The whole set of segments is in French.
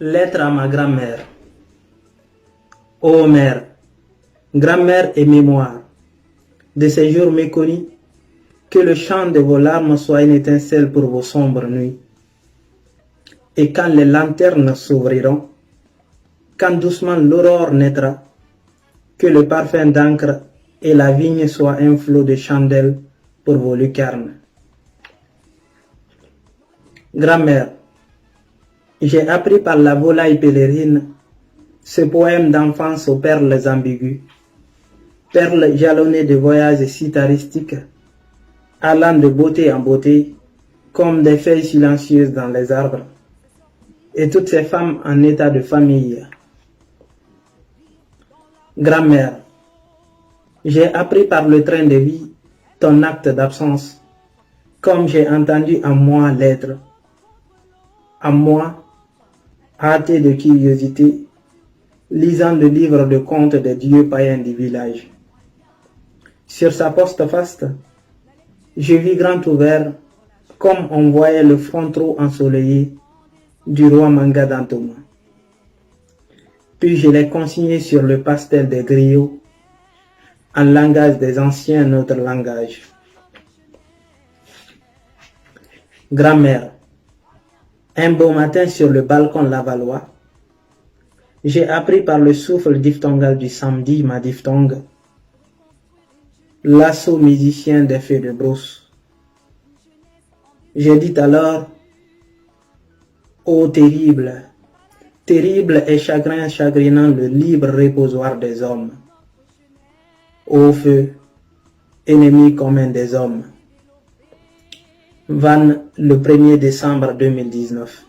Lettre à ma grand-mère. Ô mère, grand-mère et mémoire, de ces jours méconnus, que le chant de vos larmes soit une étincelle pour vos sombres nuits. Et quand les lanternes s'ouvriront, quand doucement l'aurore naîtra, que le parfum d'encre et la vigne soient un flot de chandelles pour vos lucarnes. Grand-mère, j'ai appris par la volaille pèlerine ce poème d'enfance aux perles ambiguës, perles jalonnées de voyages citaristiques, allant de beauté en beauté, comme des feuilles silencieuses dans les arbres, et toutes ces femmes en état de famille. Grand-mère, j'ai appris par le train de vie ton acte d'absence, comme j'ai entendu en moi l'être, en moi, hâté de curiosité, lisant le livre de contes des dieux païens du village. Sur sa poste faste, je vis grand ouvert, comme on voyait le front trop ensoleillé du roi Manga d'Antoma. Puis je l'ai consigné sur le pastel des griots, en langage des anciens notre langage. Grand-mère, un beau matin sur le balcon lavallois, j'ai appris par le souffle diphthongal du samedi ma diphtongue, l'assaut musicien des feux de brousse. J'ai dit alors, ô terrible, terrible et chagrin chagrinant le libre reposoir des hommes. Ô feu, ennemi commun des hommes. Vannes, le 1er décembre 2019.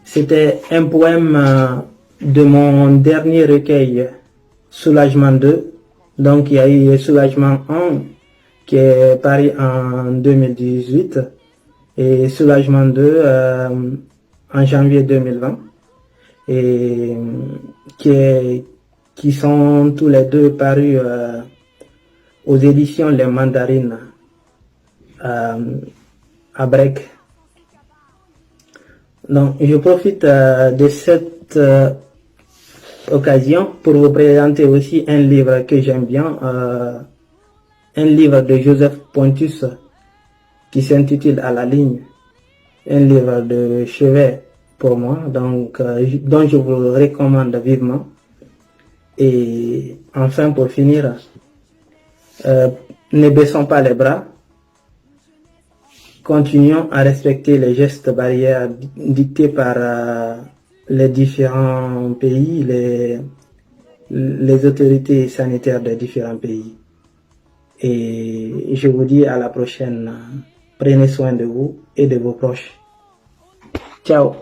C'était un poème de mon dernier recueil, Soulagement 2. Donc il y a eu Soulagement 1 qui est paru en 2018 et Soulagement 2 en janvier 2020 et qui sont tous les deux parus aux éditions Les Mandarines à Brec. Donc je profite de cette occasion pour vous présenter aussi un livre que j'aime bien, un livre de Joseph Pontus qui s'intitule À la ligne, un livre de chevet pour moi, donc dont je vous le recommande vivement. Et enfin, pour finir, ne baissons pas les bras, continuons à respecter les gestes barrières dictés par les différents pays, les autorités sanitaires des différents pays. Et je vous dis à la prochaine. Prenez soin de vous et de vos proches. Ciao.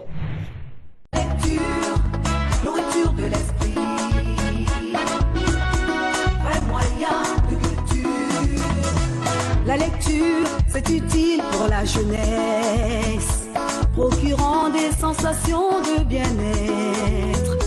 Nourriture de l'esprit, un moyen de culture. La lecture, c'est utile pour la jeunesse, procurant des sensations de bien-être.